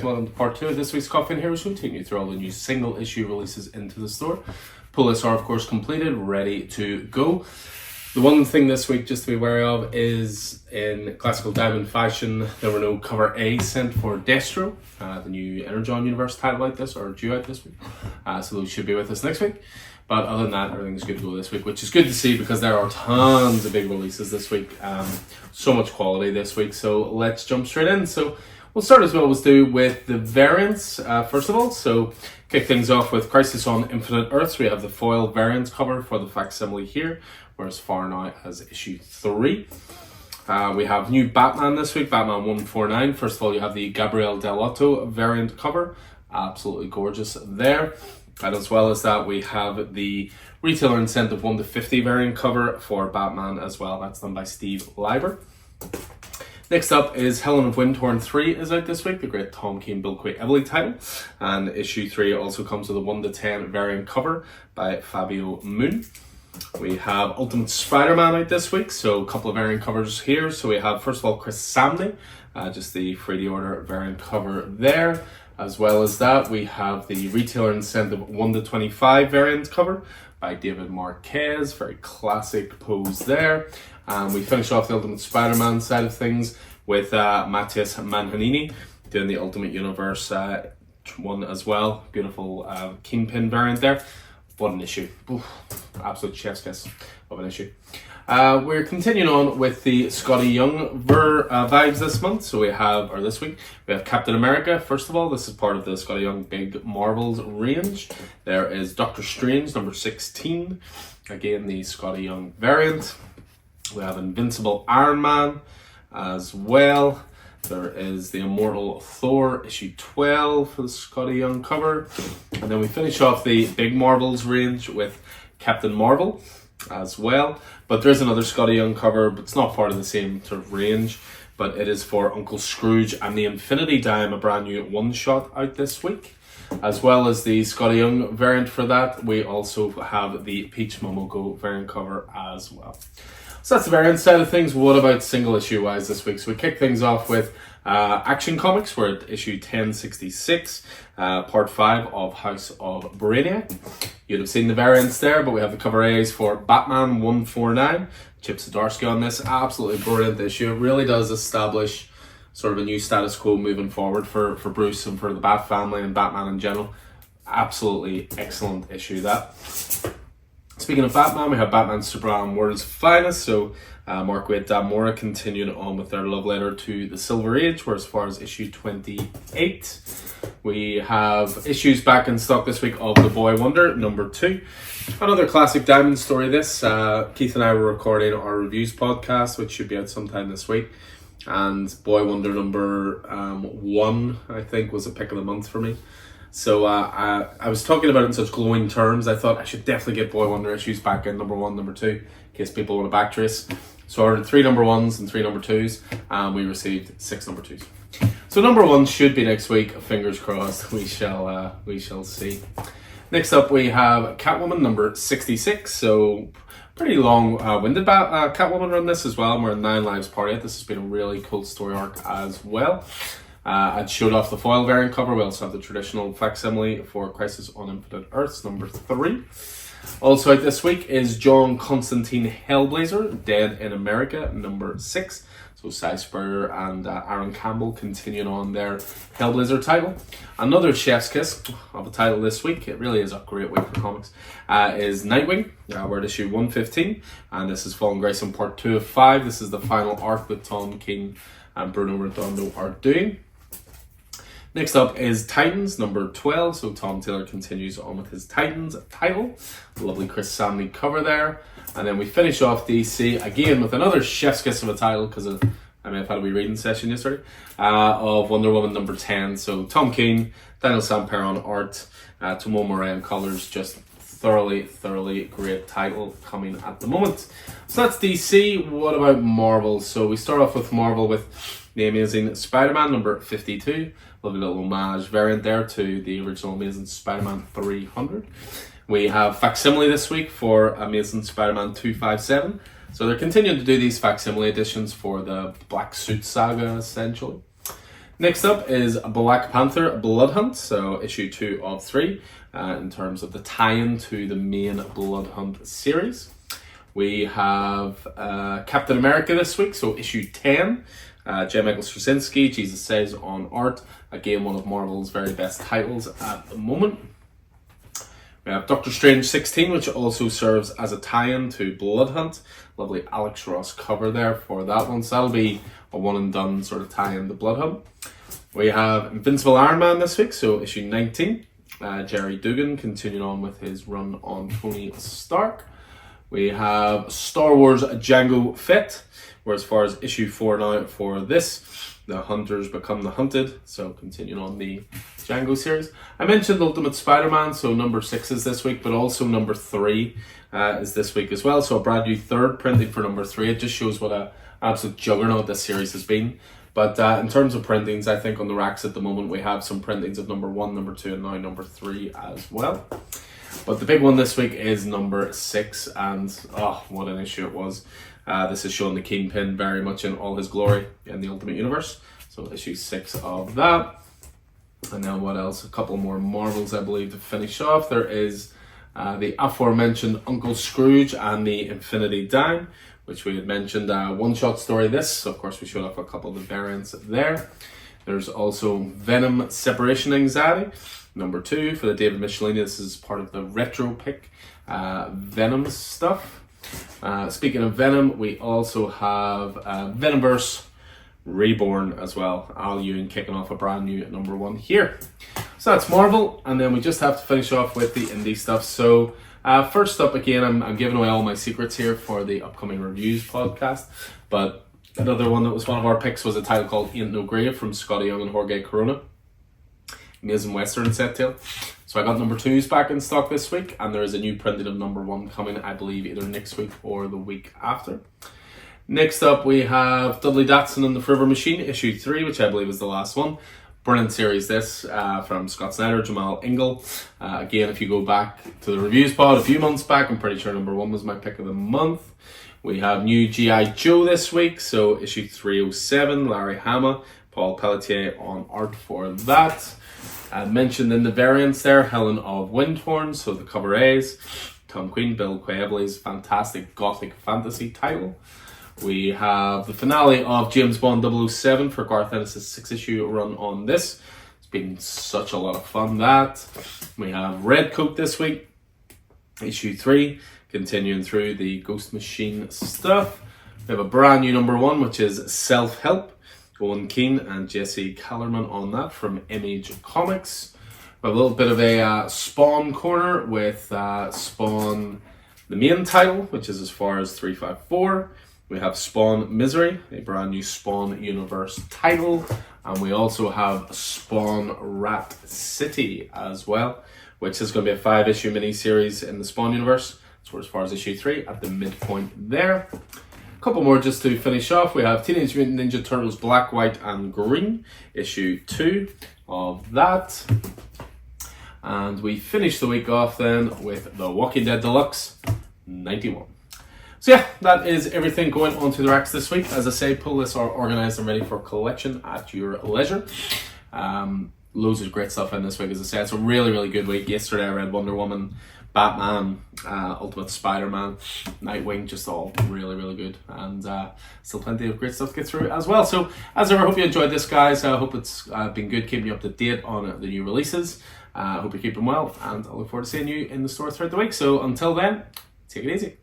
and welcome to part 2 of this week's Coffee and Heroes Show, taking you through all the new single issue releases into the store. Pull lists are of course completed, ready to go. The one thing this week just to be wary of is in classical diamond fashion, there were no cover A sent for Destro, the new Energon Universe title like this, or due out this week. So those should be with us next week. But other than that, everything's good to go this week, which is good to see because there are tons of big releases this week. So much quality this week. So let's jump straight in. So we'll start as we always do with the variants, first of all. So kick things off with Crisis on Infinite Earths. We have the foil variants cover for the facsimile here. We're as far now as issue 3. We have new Batman this week, Batman 149. First of all, you have the Gabriel Dell'Otto variant cover. Absolutely gorgeous there. And as well as that, we have the retailer incentive 1 to 50 variant cover for Batman as well. That's done by Steve Lieber. Next up is Helen of Windhorn 3 is out this week, the great Tom King Bill Quay Evely title. And issue 3 also comes with a 1 to 10 variant cover by Fabio Moon. We have Ultimate Spider-Man out this week, so a couple of variant covers here. So we have, first of all, Chris Samney, just the free order variant cover there. As well as that, we have the retailer incentive 1 to 25 variant cover by David Marquez, very classic pose there. And we finish off the Ultimate Spider-Man side of things with Matthias Manhanini doing the Ultimate Universe one as well. Beautiful Kingpin variant there. What an issue. Oof, absolute chef's kiss of an issue. We're continuing on with the Scotty Young vibes this month. So this week, we have Captain America. First of all, this is part of the Scotty Young Big Marvels range. There is Doctor Strange, number 16. Again, the Scotty Young variant. We have Invincible Iron Man as well. There is the Immortal Thor, issue 12 for the Scotty Young cover. And then we finish off the Big Marvels range with Captain Marvel as well. But there's another Scotty Young cover, but it's not part of the same sort of range. But it is for Uncle Scrooge and the Infinity Dime, a brand new one-shot out this week. As well as the Scotty Young variant for that, we also have the Peach Momoko variant cover as well. So that's the variant side of things. What about single issue wise this week? So we kick things off with Action Comics. We're at issue 1066, part 5 of House of Brainiac. You'd have seen the variants there, but we have the cover A's for Batman 149. Chip Zdarsky on this. Absolutely brilliant issue. It really does establish sort of a new status quo moving forward for Bruce and for the Bat family and Batman in general. Absolutely excellent issue that. Speaking of Batman, we have Batman Superman World's Finest. So Mark Waid, Dan Mora continuing on with their love letter to the Silver Age. We're as far as issue 28. We have issues back in stock this week of The Boy Wonder, number 2. Another classic Diamond story this. Keith and I were recording our reviews podcast, which should be out sometime this week. And Boy Wonder number 1, I think, was a pick of the month for me. So I was talking about it in such glowing terms, I thought I should definitely get Boy Wonder issues back in number 1, number 2, in case people want to backtrace. So I ordered 3 number 1s and 3 number 2s, and we received 6 number 2s. So number 1 should be next week, fingers crossed, we shall see. Next up we have Catwoman number 66, so pretty long-winded Catwoman run this as well, and we're in 9 lives part 8. This has been a really cool story arc as well. I showed off the foil variant cover. We also have the traditional facsimile for Crisis on Infinite Earths, number 3. Also out this week is John Constantine Hellblazer, Dead in America, number 6. So Cy Spurrier and Aaron Campbell continuing on their Hellblazer title. Another chef's kiss of a title this week, it really is a great week for comics, is Nightwing. We're at issue 115, and this is Fallen Grayson part 2 of 5. This is the final arc that Tom King and Bruno Redondo are doing. Next up is Titans, number 12. So Tom Taylor continues on with his Titans title. Lovely Chris Samney cover there. And then we finish off DC again with another chef's kiss of a title, because I may have had a wee reading session yesterday, of Wonder Woman number 10. So Tom King, Daniel Sampere on art, Tomo Moran colours, just thoroughly great title coming at the moment. So that's DC. What about Marvel? So we start off with Marvel with the Amazing Spider-Man number 52. Lovely little homage variant there to the original Amazing Spider-Man 300. We have facsimile this week for Amazing Spider-Man 257. So they're continuing to do these facsimile editions for the Black Suit saga, essentially. Next up is Black Panther Blood Hunt, so issue 2 of 3, in terms of the tie-in to the main Blood Hunt series. We have Captain America this week, so issue 10. J. Michael Straczynski, Jesus Saves on art. Again, one of Marvel's very best titles at the moment. We have Doctor Strange 16, which also serves as a tie-in to Blood Hunt. Lovely Alex Ross cover there for that one. So that'll be a one and done sort of tie-in to Blood Hunt. We have Invincible Iron Man this week, so issue 19. Jerry Dugan continuing on with his run on Tony Stark. We have Star Wars Jango Fett, where as far as issue 4 now for this, the hunters become the hunted, so continuing on the Jango series. I mentioned Ultimate Spider-Man, so number 6 is this week, but also number 3 is this week as well, so a brand new third printing for number 3. It just shows what an absolute juggernaut this series has been. But in terms of printings, I think on the racks at the moment we have some printings of number 1, number 2, and now number 3 as well. But the big one this week is number 6, and oh, what an issue it was. This is showing the Kingpin very much in all his glory in the Ultimate Universe. So issue 6 of that. And then what else? A couple more Marvels, I believe, to finish off. There is the aforementioned Uncle Scrooge and the Infinity Dime, which we had mentioned, one-shot story this. So of course we showed off a couple of the variants there. There's also Venom Separation Anxiety, number 2 for the David Michelini. This is part of the retro pick Venom stuff. Speaking of Venom, we also have Venomverse Reborn as well. Al Ewing kicking off a brand new number 1 here. So that's Marvel, and then we just have to finish off with the indie stuff. So first up, again, I'm giving away all my secrets here for the upcoming reviews podcast, but another one that was one of our picks was a title called Ain't No Grave from Scotty Young and Jorge Corona. Amazing Western set tail. So I got number 2s back in stock this week, and there is a new printing of number 1 coming, I believe, either next week or the week after. Next up, we have Dudley Datson and the Forever Machine, issue 3, which I believe is the last one. Brilliant series this, from Scott Snyder, Jamal Ingle. Again, if you go back to the reviews pod a few months back, I'm pretty sure number 1 was my pick of the month. We have new G.I. Joe this week, so issue 307, Larry Hama, Paul Pelletier on art for that. Mentioned in the variants there, Helen of Windhorn, so the cover A's. Tom Queen, Bill Quavely's fantastic gothic fantasy title. We have the finale of James Bond 007 for Garth Ennis' 6-issue run on this. It's been such a lot of fun, that. We have Red Coat this week, issue 3, continuing through the Ghost Machine stuff. We have a brand new number 1, which is Self-Help. Owen Keane and Jesse Kellerman on that from Image Comics. We have a little bit of a Spawn corner with Spawn, the main title, which is as far as 354. We have Spawn Misery, a brand new Spawn Universe title. And we also have Spawn Rat City as well, which is going to be a 5-issue miniseries in the Spawn Universe. So we're as far as issue 3 at the midpoint there. Couple more just to finish off. We have Teenage Mutant Ninja Turtles Black, White and Green, issue 2 of that. And we finish the week off then with The Walking Dead Deluxe 91. So yeah, that is everything going onto the racks this week. As I say, pull this or organized and ready for collection at your leisure. Loads of great stuff in this week, as I said. It's a really, really good week. Yesterday I read Wonder Woman, Batman, Ultimate Spider-Man, Nightwing, just all really, really good. And still plenty of great stuff to get through as well. So, as ever, I hope you enjoyed this, guys. I hope it's been good keeping you up to date on the new releases. I hope you're keeping well, and I look forward to seeing you in the store throughout the week. So, until then, take it easy.